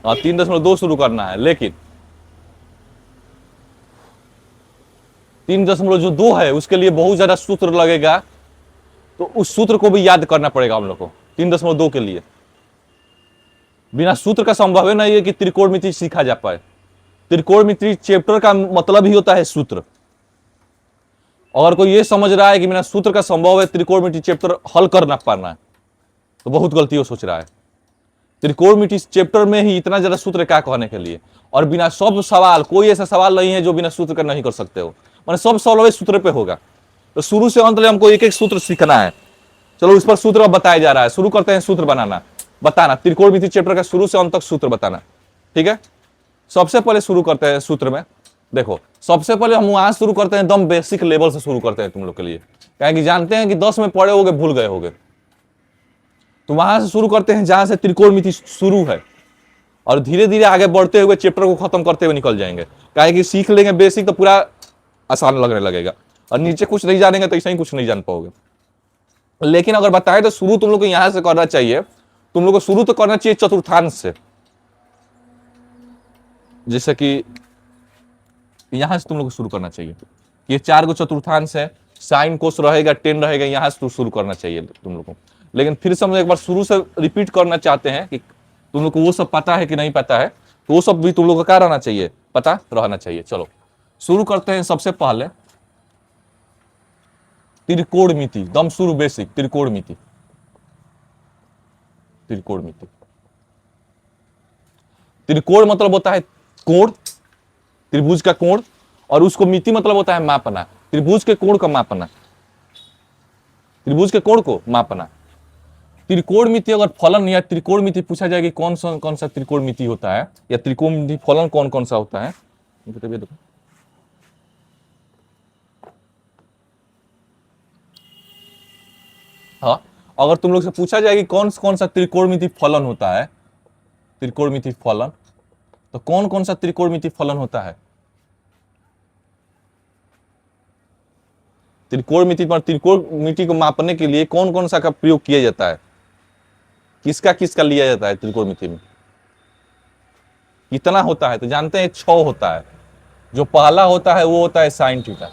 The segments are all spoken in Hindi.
3.2 शुरू करना है, लेकिन 3.2 है उसके लिए बहुत ज्यादा सूत्र लगेगा, तो उस सूत्र को भी याद करना पड़ेगा हम लोग को 3.2 के लिए। बिना सूत्र का संभव है नहीं है कि त्रिकोणमिति सीखा जा पाए। त्रिकोणमिति चैप्टर का मतलब ही होता है सूत्र। अगर कोई ये समझ रहा है कि बिना सूत्र का संभव है त्रिकोणमिति चैप्टर हल कर ना पाना, तो बहुत गलती हो सोच रहा है। त्रिकोणमिति चैप्टर में ही इतना ज्यादा सूत्र क्या कहने के लिए, और बिना सब सवाल, कोई ऐसा सवाल नहीं है जो बिना सूत्र का नहीं कर सकते हो, मैंने सब सवाल सूत्र पे होगा। तो शुरू से अंत तक हमको एक एक सूत्र सीखना है। चलो उस पर सूत्र बताया जा रहा है, शुरू करते हैं सूत्र बनाना, बताना त्रिकोणमिति चैप्टर का शुरू से अंत तक सूत्र बताना। ठीक है, सबसे पहले शुरू करते हैं सूत्र में। देखो सबसे पहले हम वहां शुरू करते हैं, एकदम बेसिक लेवल से शुरू करते हैं तुम लोग के लिए, क्या जानते हैं कि 10 में पढ़े होगे भूल गए होगे, तो वहां से शुरू करते हैं जहां से त्रिकोणमिति शुरू है, और धीरे धीरे आगे बढ़ते हुए चैप्टर को खत्म करते हुए निकल जाएंगे। कि सीख लेंगे बेसिक तो पूरा आसान लगने लगेगा, और नीचे कुछ नहीं जानेंगे तो ऐसा ही कुछ नहीं जान पाओगे। लेकिन अगर बताए तो शुरू तुम लोग को यहां से करना चाहिए, तुम लोग को शुरू तो करना चाहिए चतुर्थांश से। जैसे कि यहां से तुम लोग को शुरू करना चाहिए, ये 4 गो चतुर्थांश है, साइन कोस रहेगा, टेन रहेगा, यहां से शुरू करना चाहिए तुम लोग को। लेकिन फिर से हम एक बार शुरू से रिपीट करना चाहते हैं कि तुम लोग को वो सब पता है कि नहीं पता है, तो वो सब भी तुम लोग को क्या रहना चाहिए, पता रहना चाहिए। चलो शुरू करते हैं। सबसे पहले त्रिकोणमिति, एकदम शुरू बेसिक त्रिकोणमिति। त्रिकोणमिति, त्रिकोण मतलब होता है कोण, त्रिभुज का कोण, और उसको मिति मतलब होता है मापना, त्रिभुज के कोण का मापना, त्रिभुज के कोण को मापना। त्रिकोणमिति अगर फलन या त्रिकोणमिति पूछा जाए कि कौन सा त्रिकोणमिति होता है, या त्रिकोणमिति फलन कौन कौन सा होता है, हाँ, अगर तुम लोग से पूछा जाए कि कौन सा त्रिकोणमिति फलन होता है, त्रिकोणमिति फलन, तो कौन सा त्रिकोणमिति फलन होता है? त्रिकोणमिति पर त्रिकोणमिति को मापने के लिए कौन सा का प्रयोग किया जाता है, किसका लिया जाता है त्रिकोणमिति में? कितना होता है? तो जानते हैं 6 होता है। जो पहला होता है वो होता है साइन थीटा,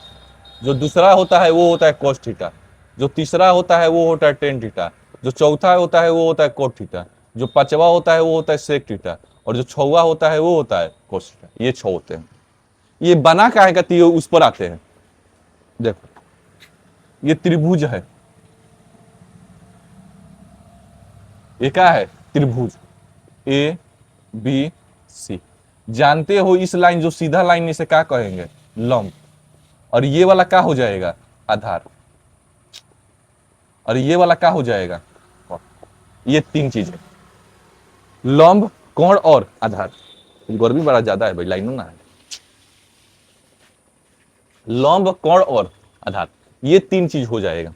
जो दूसरा होता है वो होता है कोस थीटा, जो तीसरा होता है वो होता है टेन थीटा, जो चौथा होता है वो होता है कोट थीटा, जो पांचवा होता है वो होता है सेक थीटा, और जो छठवां होता है वो होता है कोस थीटा। ये 6 होते हैं। ये बना क्या है कहती है, उस पर आते हैं। देखो ये त्रिभुज है, ये क्या है? त्रिभुज ए बी सी। जानते हो इस लाइन, जो सीधा लाइन, इसे क्या कहेंगे? लंब। और ये वाला क्या हो जाएगा? आधार। और ये वाला क्या हो जाएगा? ये 3 चीजें, लंब, कोण और आधार। गर्मी बड़ा ज्यादा है भाई, लाइनों ना है। लंब, कोण और आधार, ये 3 चीज हो जाएगा।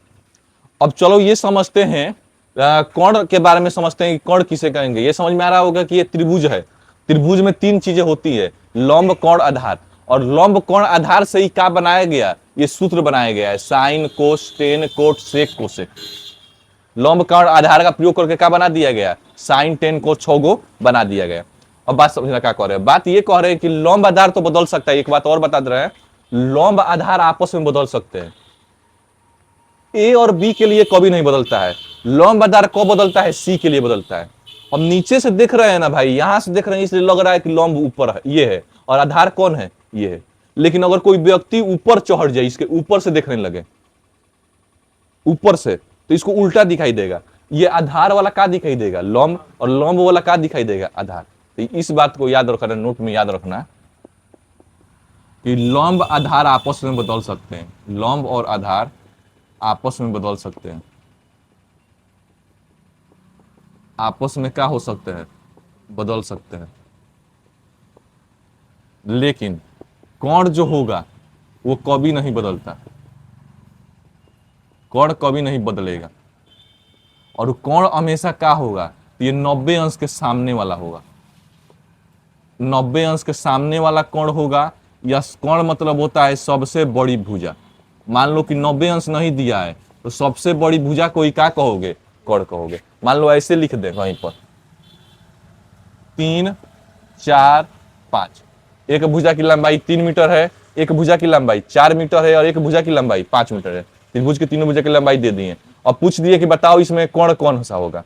अब चलो ये समझते हैं, कोण के बारे में समझते हैं कि कोण किसे कहेंगे। ये समझ में आ रहा होगा कि ये त्रिभुज है, त्रिभुज में 3 चीजें होती है, लंब, कोण, आधार। और लंब, कोण, आधार से ही क्या बनाया गया? ये सूत्र बनाया गया है, sine, cos, tan, cot, sec, cosec. लंब, कोण, आधार का प्रयोग करके क्या बना दिया गया? साइन, टेन, कोस 6 गो बना दिया गया। अब बात समझना क्या कह रहे हैं। बात ये कह रहे हैं कि लंब आधार तो बदल सकता है। एक बात और बता दे रहे हैं, लंब आधार आपस में बदल सकते हैं। ए और बी के लिए कभी नहीं बदलता है। लंब आधार कब बदलता है? सी के लिए बदलता है। हम नीचे से देख रहे हैं ना भाई, यहां से देख रहे हैं, इसलिए लग रहा है कि लंब ऊपर है, ये है, और आधार कौन है? ये है। लेकिन अगर कोई व्यक्ति ऊपर चढ़ जाए, इसके ऊपर से देखने लगे, ऊपर से, तो इसको उल्टा दिखाई देगा। ये आधार वाला क्या दिखाई देगा? लंब। और लंब वाला क्या दिखाई देगा? आधार। तो इस बात को याद रखना, नोट में याद रखना कि लंब आधार आपस में बदल सकते हैं। लंब और आधार आपस में बदल सकते हैं। आपस में क्या हो सकते हैं? बदल सकते हैं। लेकिन कोण जो होगा वो कभी नहीं बदलता, कोण कभी नहीं बदलेगा। और कोण हमेशा क्या होगा? ये 90 अंश के सामने वाला होगा। 90 अंश के सामने वाला कोण होगा। या कोण मतलब होता है सबसे बड़ी भुजा। मान लो कि 90 अंश नहीं दिया है, तो सबसे बड़ी भुजा को ही क्या कहोगे? कोण कहोगे। मान लो ऐसे लिख दे कहीं पर, 3 4 5। एक भुजा की लंबाई 3 मीटर है, एक भुजा की लंबाई 4 मीटर है और एक भुजा की लंबाई 5 मीटर है। त्रिभुज की तीनों भुजा की लंबाई दे दी है और पूछ दिए कि बताओ इसमें कोण कौन सा होगा।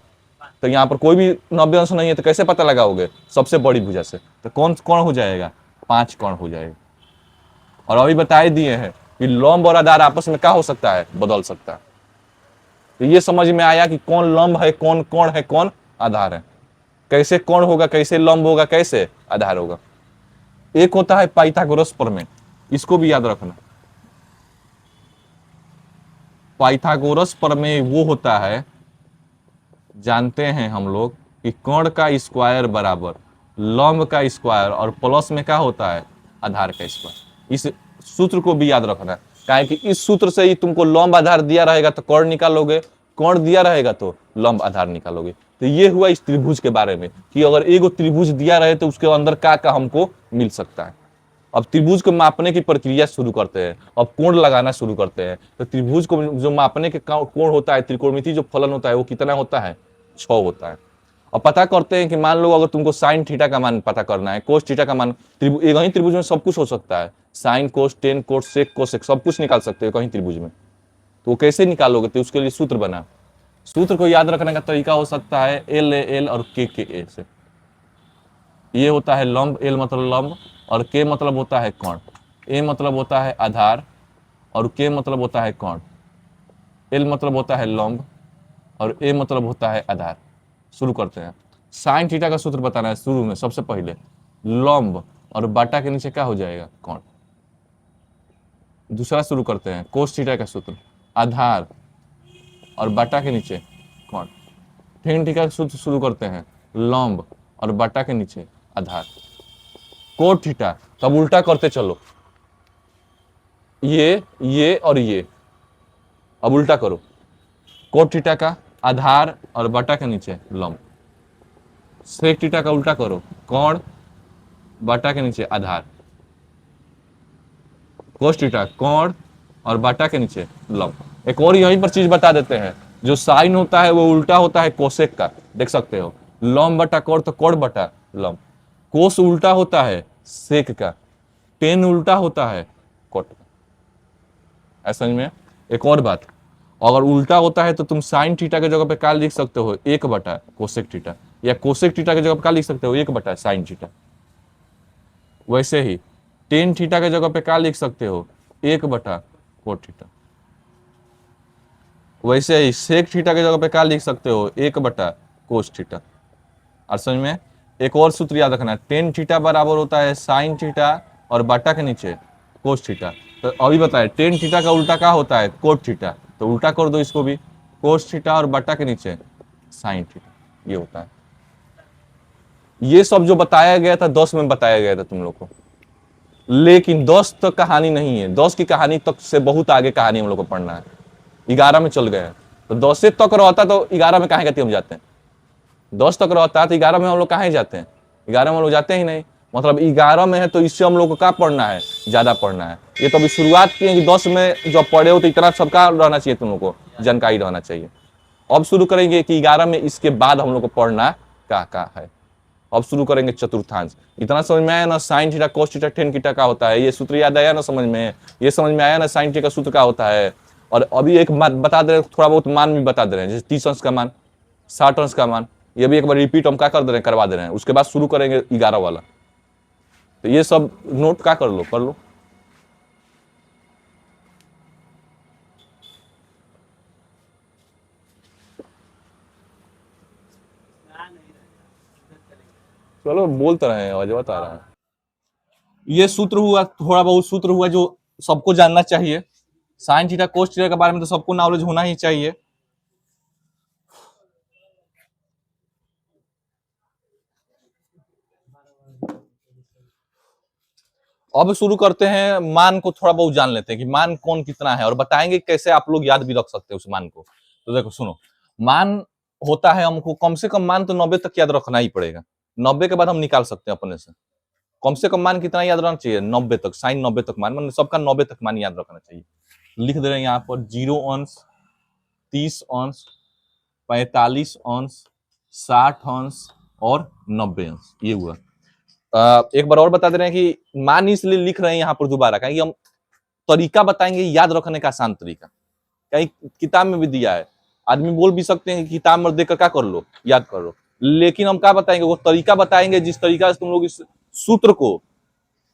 तो यहाँ पर कोई भी 90 अंश नहीं है तो कैसे पता लगाओगे? सबसे बड़ी भुजा से। तो कौन कोण हो जाएगा? 5 कोण हो जाएगा। और अभी बताए दिए हैं कि लंब और आधार आपस में क्या हो सकता है? बदल सकता है। तो ये समझ में आया कि कौन लंब है, कौन कोण है, कौन आधार है। कैसे कोण होगा, कैसे लंब होगा, कैसे आधार होगा। एक होता है पाइथागोरस प्रमेय, इसको भी याद रखना। पाइथागोरस प्रमेय वो होता है, जानते हैं हम लोग, कि कोण का स्क्वायर बराबर लंब का स्क्वायर और प्लस में क्या होता है? आधार का स्क्वायर। इस सूत्र को भी याद रखना है, काहे कि इस सूत्र से ही तुमको लंब आधार दिया रहेगा तो कोण निकालोगे, कोण दिया रहेगा तो लंब आधार निकालोगे। तो ये हुआ इस त्रिभुज के बारे में कि अगर एगो त्रिभुज दिया रहे तो उसके अंदर क्या हमको मिल सकता है। अब त्रिभुज को मापने की प्रक्रिया शुरू करते हैं, अब कोण लगाना शुरू करते हैं। तो त्रिभुज को जो मापने के कोण होता है, त्रिकोणमिति जो फलन होता है वो कितना होता है? 6 होता है। अब पता करते हैं कि मान लो अगर तुमको साइन थीटा का मान पता करना है, कोस थीटा का मान, एक ही त्रिभुज में सब कुछ हो सकता है। साइन कोस टेन कोस सेक कोसेक सब कुछ निकाल सकते हो कहीं त्रिभुज में। तो कैसे निकालोगे? तो उसके लिए सूत्र बना। सूत्र को याद रखने का तरीका हो सकता है एल ए एल और के ए से। ये होता है लंब, एल मतलब लंब और के मतलब होता है कोण, ए मतलब होता है आधार और के मतलब होता है कोण। एल मतलब होता है लंब और ए मतलब होता है आधार। शुरू करते हैं। साइन थीटा का सूत्र बताना है शुरू में। सबसे पहले लंब और बाटा के नीचे क्या हो जाएगा? कोण। दूसरा शुरू करते हैं कोस थीटा का सूत्र, आधार और बाटा के नीचे कोण। टेन थीटा का सूत्र शुरू करते हैं, लंब और बाटा के नीचे आधार। कोट थीटा, तब उल्टा करते चलो, ये और ये। अब उल्टा करो, कोट थीटा का आधार और बटा के नीचे लंब। सेक थीटा का उल्टा करो, कोण बटा के नीचे आधार। कोस थीटा कोण और बटा के नीचे लंब। एक और यहीं पर चीज बता देते हैं, जो साइन होता है वो उल्टा होता है कोसेक का, देख सकते हो। लंब बटा कोण तो कोण बटा लंब। कोस उल्टा होता है सेक का, टेन उल्टा होता है कोट का। ऐसा में एक और बात, अगर उल्टा होता है तो तुम साइन थीटा के जगह पे क्या लिख सकते हो? 1 बटा कोसेक थीटा, या कोसेक थीटा के जगह पे क्या लिख सकते हो? 1 बटा साइन थीटा। वैसे ही टेन थीटा के जगह पे क्या लिख सकते हो? 1 बटा कोट थीटा। वैसे ही सेक थीटा के जगह पे क्या लिख सकते हो? 1 बटा कोस थीटा। और समझ में एक और सूत्र याद रखना है, टेन थीटा बराबर होता है साइन थीटा और बटा के नीचे कोस थीटा। तो अभी बताए टेन थीटा का उल्टा क्या होता है? Cot theta. तो उल्टा कर दो इसको भी, कोस थीटा और बटा के नीचे साइन थीटा। ये होता है। ये सब जो बताया गया था 10 में बताया गया था तुम लोग को, लेकिन 10 तक कहानी नहीं है। 10 की कहानी तक से बहुत आगे कहानी हम लोग को पढ़ना है। 11 में चल गए तो 10 से तक रहता तो 11 में काहे गति हम जाते हैं? 10 तक रहता है तो 11 में हम लोग कहाँ जाते हैं? 11 में हम लोग जाते ही नहीं। मतलब 11 में है तो इससे हम लोग को क्या पढ़ना है? ज्यादा पढ़ना है। ये तो अभी शुरुआत की है कि 10 में जब पढ़े हो तो इतना सबका रहना चाहिए, तुम लोग को जानकारी रहना चाहिए। अब शुरू करेंगे कि 11 में इसके बाद हम लोग को पढ़ना क्या है। अब शुरू करेंगे चतुर्थांश। इतना समझ में आया ना? Sine theta cos theta tan theta का होता है, ये सूत्र याद आया ना समझ में? ये समझ में आया ना साइन थीटा का सूत्र का होता है? और अभी एक बात बता दे रहे हैं, थोड़ा बहुत मान भी बता दे रहे हैं, जैसे 30 अंश का मान, 60 अंश का मान, ये भी एक बार रिपीट हम क्या कर दे रहे हैं, करवा दे रहे हैं। उसके बाद शुरू करेंगे 11 वाला। तो ये सब नोट क्या कर लो, कर लो। चलो बोलते रहे, आवाज बता रहा है। ये सूत्र हुआ, थोड़ा बहुत सूत्र हुआ जो सबको जानना चाहिए। साइन थीटा कोस थीटा के बारे में तो सबको नॉलेज होना ही चाहिए। अब शुरू करते हैं, मान को थोड़ा बहुत जान लेते हैं कि मान कौन कितना है, और बताएंगे कैसे आप लोग याद भी रख सकते हैं उस मान को। तो देखो सुनो, मान होता है, हमको कम से कम मान तो 90 तक याद रखना ही पड़ेगा। 90 के बाद हम निकाल सकते हैं अपने से। कम से कम मान कितना याद रखना चाहिए? 90 तक, साइन 90 तक मान, मतलब सबका 90 तक मान याद रखना चाहिए। लिख दे रहे हैं यहाँ पर 0 अंश, 30 अंश, 45 अंश, 60 अंश, और 90 अंश, ये हुआ। एक बार और बता दे रहे हैं कि मान इसलिए लिख रहे हैं यहाँ पर दोबारा, कहीं हम तरीका बताएंगे याद रखने का आसान तरीका, कहीं किताब में भी दिया है। आदमी बोल भी सकते हैं कि किताब में देखकर क्या कर लो, याद कर लो, लेकिन हम क्या बताएंगे, वो तरीका बताएंगे जिस तरीका से तुम लोग इस सूत्र को,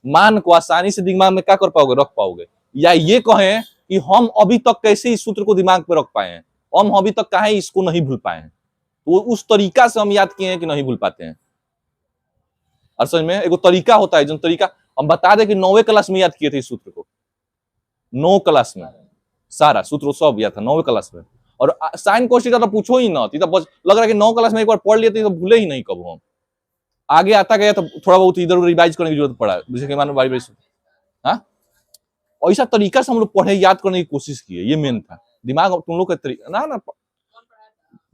मान को आसानी से दिमाग में क्या कर पाओगे, रख पाओगे। या ये कहें कि हम अभी तक कैसे इस सूत्र को दिमाग में रख पाए हैं, हम अभी तक कहा इसको नहीं भूल पाए हैं, तो उस तरीका से हम याद किए हैं कि नहीं भूल पाते हैं। और समझ में एक तरीका होता है, जो तरीका हम बता दें कि 9वीं क्लास में याद किए थे इस सूत्र को, 9 क्लास में सारा सूत्र सब याद था 9वीं क्लास में। और साइन कोस थीटा तो पूछो ही ना, तो बस लग रहा है कि 9 क्लास में एक बार पढ़ लिए तो भूले ही नहीं कब हम। आगे आता गया तो थोड़ा बहुत इधर उधर रिवाइज करने की जरूरत पड़ा, जैसे कि मानो बाई हाँ, ऐसा तरीका से हम लोग पढ़े, याद करने की कोशिश किए, ये मेन था। दिमाग तुम लोग का तरीका ना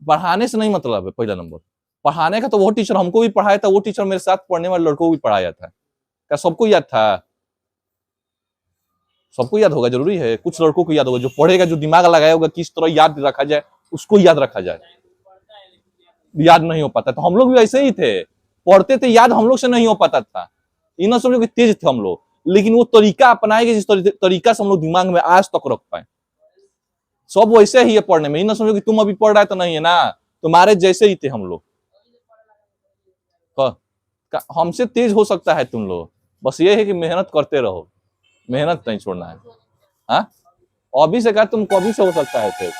पढ़ाने से नहीं मतलब है। पहला नंबर पढ़ाने का तो वो टीचर हमको भी पढ़ाया था, वो टीचर मेरे साथ पढ़ने वाले लड़कों को भी पढ़ाया था। क्या सबको याद था? सबको याद होगा जरूरी है? कुछ लड़कों को याद होगा, जो पढ़ेगा, जो दिमाग लगाया होगा किस तरह याद रखा जाए, उसको याद रखा जाए। याद नहीं हो पाता, तो हम लोग भी ऐसे ही थे, पढ़ते थे, याद हम लोग से नहीं हो पाता था। इन समझो कि तेज थे हम लोग, लेकिन वो तरीका अपनाएंगे जिस तरीका से हम लोग दिमाग में आज तक रख पाए। सब वैसे ही है पढ़ने में। इन समझो कि तुम अभी पढ़ रहा है तो नहीं है ना, तुम्हारे जैसे ही थे हम लोग। हमसे तेज हो सकता है तुम लोग, बस ये है कि मेहनत करते रहो, मेहनत नहीं छोड़ना है। हाँ, अभी से कहा तुम कभी से हो सकता है तेज,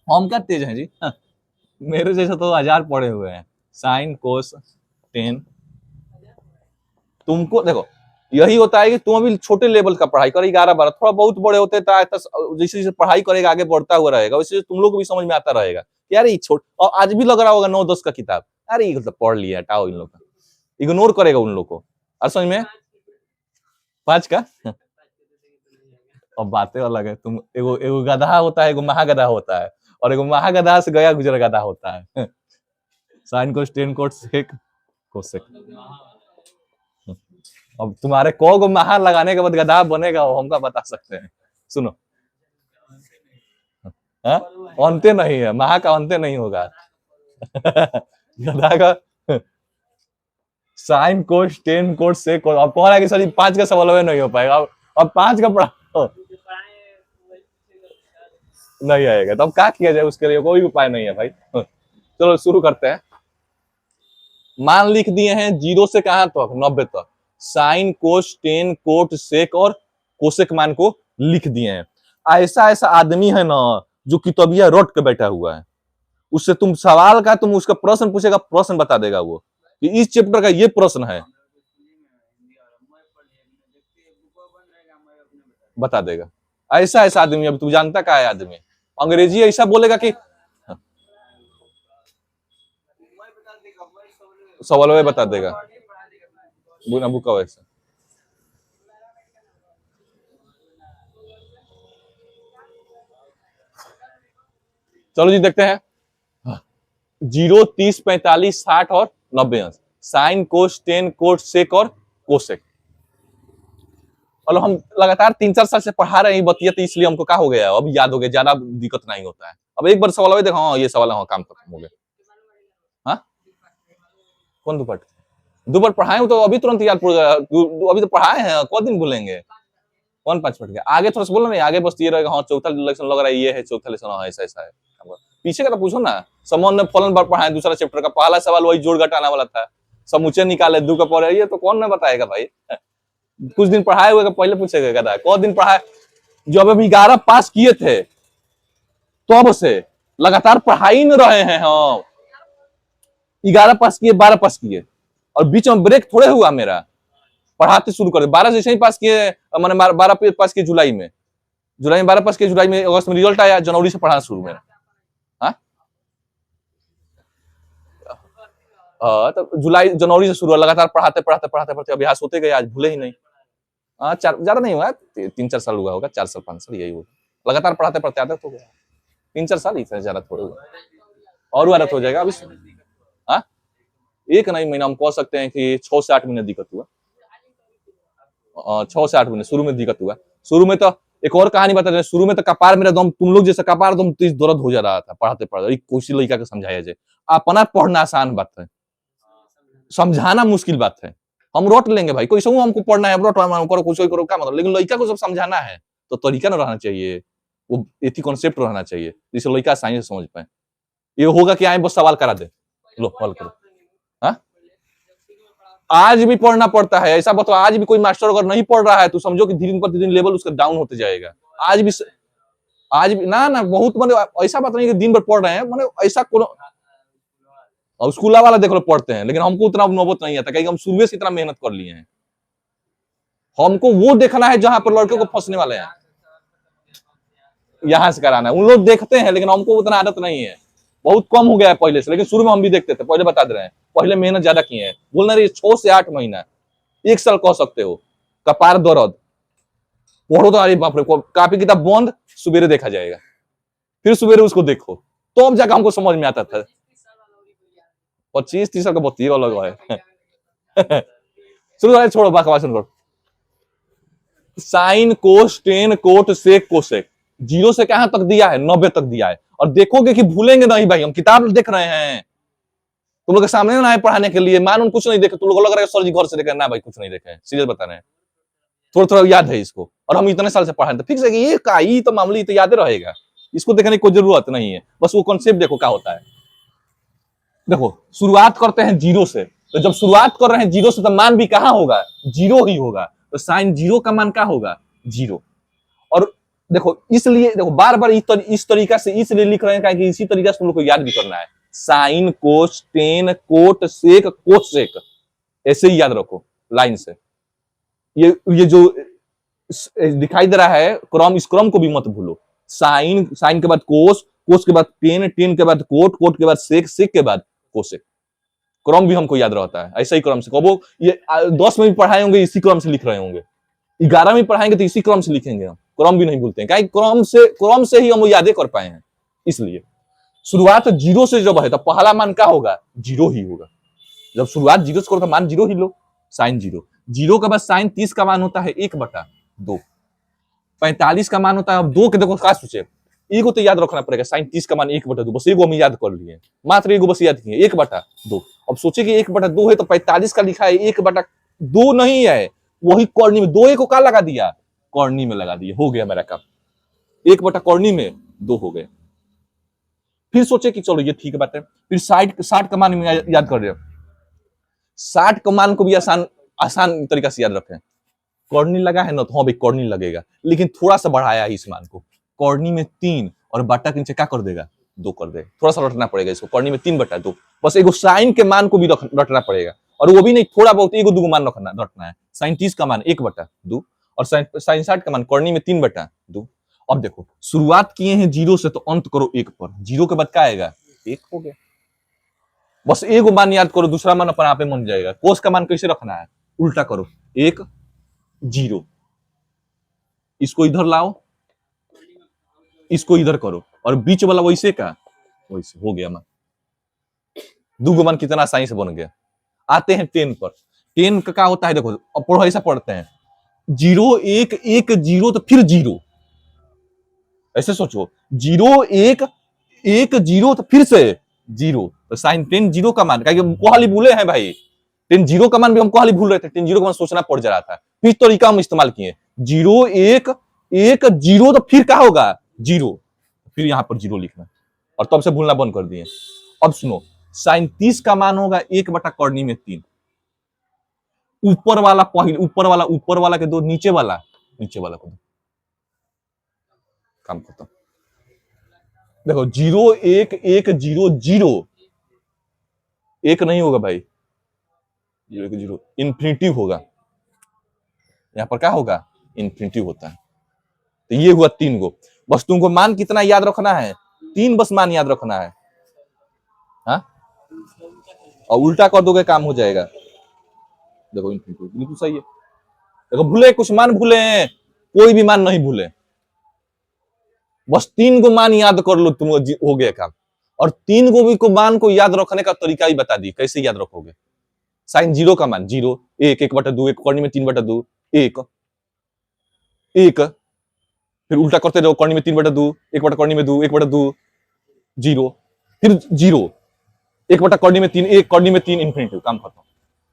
हम क्या तेज हैं जी? हाँ। मेरे जैसे तो 1000 पढ़े हुए हैं, साइन कोस टेन। तुमको देखो यही होता है कि तुम अभी छोटे लेवल का पढ़ाई करो, 11-12, थोड़ा बहुत बड़े होते जैसे जैसे पढ़ाई करेगा आगे बढ़ता हुआ रहेगा, वैसे तुम लोग को भी समझ में आता रहेगा यार ये छोट, और आज भी लग रहा होगा 9-10 का किताब, अरे ये तो पढ़ लिया, हटाओ इन लोग का, इग्नोर करेगा उन लोग को। और समझ में 5 का अब बातें अलग है। तुम एगो एगो गधा होता है, एगो महागधा होता है, और एगो महागधा से गया गुजर गधा होता है। Sine cos ten cosec cosec. अब तुम्हारे को महा लगाने के बाद गधा बनेगा, वो हमका बता सकते हैं। सुनो, अंत्य नहीं है, महा का अंत्य नहीं होगा। गधा का साइन कोस टेन कोस सेक, अब कौन है कि सर 5 का सवाल नहीं हो पाएगा, अब 5 का पढ़ा नहीं आएगा, तो अब क्या किया जाए, उसके लिए कोई उपाय नहीं है भाई। चलो शुरू करते हैं। मान लिख दिए हैं 0 से कहां तक, 90 तक। Sine cos tan cot sec और कोसेक मान को लिख दिए हैं। ऐसा ऐसा आदमी है ना जो किताबिया रोट के बैठा हुआ है, उससे तुम सवाल का, तुम उसका प्रश्न पूछेगा, प्रश्न बता देगा वो कि इस चैप्टर का ये प्रश्न है, बता देगा। ऐसा ऐसा आदमी, अब तू जानता क्या है आदमी, अंग्रेजी ऐसा बोलेगा कि सवाल में बता देगा, बुना बुका वैसा। चलो जी देखते हैं। 0, 30, 45, 60 और 90 अंश। Sine cos tan cot sec और कोसेक। और हम लगातार 3-4 साल से पढ़ा रहे हैं बतिया, तो इसलिए हमको क्या हो गया, अब याद हो गया, ज्यादा दिक्कत नहीं होता है। अब एक बार सवाल देखो, हाँ ये सवाल है, हाँ काम खत्म हो गया। हाँ, कौन दुपट दुपट पढ़ाए तो अभी तुरंत याद पड़ गया, अभी तो पढ़ाए हैं, कौन दिन भूलेंगे। कौन 5 मिनट गया, आगे थोड़ा सा बोलो नहीं, आगे बस ये रहेगा, हाँ चौथा लेसन लग रहा है, ये है चौथा लेसन, हाँ ऐसा ऐसा है। पीछे का तो पूछो ना, समन ने फलन बार पढ़ाया दूसरा चैप्टर का, पहला सवाल वही जोड़ घटाना वाला था, समूचे निकाले 2 का पढ़े, ये तो कौन न बताएगा भाई। कुछ दिन पढ़ाए हुए का पहले पूछेगा था, कौन दिन पढ़ाए, जब अभी 11 पास किए थे तो अब से लगातार पढ़ाई न रहे हैं हम। 11 पास किए, 12 पास किए, और बीच में ब्रेक थोड़े हुआ मेरा, पढ़ाते शुरू कर 12 जैसे ही पास किए, मैंने 12 पास किए जुलाई में 12 पास किए, जुलाई में, अगस्त में रिजल्ट आया, जनवरी से पढ़ाना शुरू मेरा। तो जुलाई जनवरी से शुरू, लगातार पढ़ाते पढ़ाते पढ़ाते पढ़ाते अभ्यास होते गए, आज भूले ही नहीं। ज्यादा नहीं हुआ, 3-4 साल हुआ होगा, 4 साल 5 साल यही होगा, लगातार पढ़ाते पढ़ते आदत हो गया। 3-4 साल ही ज्यादा थोड़े हुआ, और आदत हो जाएगा अभी। हाँ, एक नहीं महीना हम कह सकते हैं कि 6 से 8 महीने दिक्कत हुआ। 6 से 8 महीने शुरू में दिक्कत हुआ। शुरू में तो एक और कहानी बता रहे, शुरू में तो कपार मेरा दम, तुम लोग जैसा कपार दम तेज दर्द हो जा रहा था पढ़ाते पढ़ाते, कोई लड़का के समझाया जाए। अपना पढ़ना आसान बात है, समझाना मुश्किल बात है। हम रोट लेंगे भाई, कोई समूह हमको पढ़ना है, रोट करो कुछ करो क्या मतलब, लेकिन लड़का को सब समझाना है तो तरीका ना रहना चाहिए, वो एथी कॉन्सेप्ट रहना चाहिए जिससे लड़का आसानी से समझ पाए। ये होगा कि आए बस सवाल करा दे, लो हल करो। हाँ, आज भी पढ़ना पड़ता है, ऐसा बताओ आज भी कोई मास्टर अगर नहीं पढ़ रहा है तो समझो कि दिन प्रतिदिन लेवल उसका डाउन होते जाएगा। आज भी ना ना बहुत मतलब ऐसा बात नहीं कि दिन भर पढ़ रहे हैं, मतलब ऐसा कोनो और स्कूल वाला देख लो पढ़ते हैं, लेकिन हमको उतना नौबत नहीं आता क्योंकि हम शुरू से इतना मेहनत कर लिए हैं। हमको वो देखना है जहां पर लड़के को फंसने वाले हैं, यहाँ से कराना है। उन लोग देखते हैं लेकिन हमको उतना आदत नहीं है, बहुत कम हो गया है पहले से, लेकिन शुरू में हम भी देखते थे। पहले बता दे रहे हैं, पहले मेहनत ज्यादा किए हैं, बोलना रही 6 से 8 महीना, 1 साल कह सकते हो, कपार दर्द, पढ़ो तो अरे बाप रे, कापी किताब बंद, सवेरे देखा जाएगा, फिर सवेरे उसको देखो, तो अब जाकर हमको समझ में आता था। 25-30 साल का बहुत अलग है। शुरू छोड़ो बकवास करो। Sine cos tan cot sec cosec 0 से कहां तक दिया है, 90 तक दिया है। और देखोगे कि भूलेंगे नहीं भाई, हम किताब देख रहे हैं, तुम लोग के सामने ना है पढ़ाने के लिए, मालूम कुछ नहीं देखे, तुम लोग लग रहा है सर जी घर से देखे ना भाई, कुछ नहीं देखे, सीरियस बता रहे हैं, थोड़ा थोड़ा याद है इसको, और हम इतने साल से पढ़ा तो फिक्स है कि ये का ही तो मामूली तो याद रहेगा, इसको देखने की कोई जरूरत नहीं है, बस वो कॉन्सेप्ट देखो क्या होता है। देखो शुरुआत करते हैं 0 से, तो जब शुरुआत कर रहे हैं 0 से तो मान भी कहां होगा, 0 ही होगा, तो साइन 0 का मान क्या होगा, 0। और देखो इसलिए देखो बार बार इस तरीका से इसलिए लिख रहे हैं कि इसी तरीका से तुम लोग को याद भी करना है, sine cos tan cot sec cosec, ऐसे ही याद रखो लाइन से। ये जो दिखाई दे रहा है क्रम, इस क्रम को भी मत भूलो, साइन, साइन के बाद कोस, कोस के बाद टेन, टेन के बाद कोट, कोट के बाद सेक, सेक के बाद कोसेक, क्रम भी हमको याद रहता है, ऐसा ही क्रम से कबो ये 10 में भी पढ़ाए होंगे इसी क्रम से लिख रहे होंगे, 11 में पढ़ाएंगे तो इसी क्रम से लिखेंगे, हम क्रम भी नहीं भूलते हैं, क्या क्रम से ही हम यादें कर पाए हैं। इसलिए शुरुआत 0 से जब है तो पहला मान क्या होगा, 0 ही होगा। जब शुरुआत 0 से करो तो मान 0 ही लो, साइन 0, 0 के बाद साइन 30 का मान होता है 1/2, 45 का मान होता है, अब 2 के देखो क्या सोचे, एगो तो याद रखना पड़ेगा, साइन 30 का मान 1/2, बस एगो हम याद कर लिए, मात्र एगो बस याद किए 1/2। अब सोचे कि 1/2 है तो 45 का लिखा है 1/2 नहीं है, वही कॉर्नी में 2 को क्या लगा दिया, कॉर्नी में लगा दिया, हो गया मेरा काम, 1 कॉर्नी में 2 हो गए। फिर सोचे कि चलो ये ठीक बात है, फिर 60 का मान याद कर रहे हो, 60 का मान को भी आसान तरीका से याद रखें, कॉर्नी लगा है ना, तो हाँ भाई कॉर्नी लगेगा, लेकिन थोड़ा सा बढ़ाया है इस मान को, कॉर्नी में 3 और बटा के नीचे क्या कर देगा, 2 कर देगा, थोड़ा सा रटना पड़ेगा इसको, कॉर्नी में 3/2, बस एगो साइन के मान को भी रटना पड़ेगा, और वो भी नहीं थोड़ा बहुत, एगो दूगो मान रटना है, साइन 30 का मान 1/2 और साइन 60 का मान कॉर्नी में 3/2। अब देखो शुरुआत किए हैं 0 से तो अंत करो 1 पर, 0 के बाद क्या आएगा, 1 हो गया, बस एगो मान याद करो, दूसरा मान अपने आप मन जाएगा। कोस का मान कैसे रखना है, उल्टा करो, 1 0, इसको इधर लाओ, इसको इधर करो, और बीच वाला वैसे का वैसे, हो गया मान, दूगो मान कितना आसानी से बन गया। आते हैं 10 पर, 10 का क्या होता है, देखो अब पढ़ो ऐसा पढ़ते हैं, 0 1 1 0 तो फिर 0, ऐसे सोचो 0 1 1 0 तो फिर से 0, तो साइन 10 0 का मान, कोहली भूले हैं भाई, 10 0 का मान भी हम कोहली भूल रहे थे, 10 0 का मान सोचना पड़ जा रहा था, फिर तरीका हम इस्तेमाल किए, 0 1 1 0 तो फिर क्या होगा 0, फिर यहां पर 0 लिखना, और तब से भूलना बंद कर दिए। अब सुनो, साइन 30 का मान होगा 1/कॉर्नी में 3, ऊपर वाला पहले, ऊपर वाला के दो, नीचे वाला को दो, काम खत्म। देखो 0 1 1 0 0, 1 नहीं होगा भाई, 0 1 0 इन्फिनिटिव होगा, यहां पर क्या होगा, इन्फिनिटिव होता है, तो ये हुआ 3 गो, बस तुमको मान कितना याद रखना है, 3 बस मान याद रखना है, हाँ, और उल्टा कर दोगे काम हो जाएगा। देखो इन्फिनिटिव बिल्कुल सही है, देखो भूले कुछ मान भूले हैं, कोई भी मान नहीं भूले, बस 3 गो मान याद कर लो, तुम हो गया काम। और 3 गो भी को मान को याद रखने का तरीका ही बता दी, कैसे याद रखोगे, साइन 0 का मान 0 1 1/2 1 कॉर्नी में 3/2 1 1, फिर उल्टा करते रहो, कॉर्नी में 3/2 1/कॉर्नी में 2 1/2 0, फिर 0, एक बटा कॉर्डी में 3, एक कॉर्डी में 3 इंफिनिटी, काम खत्म।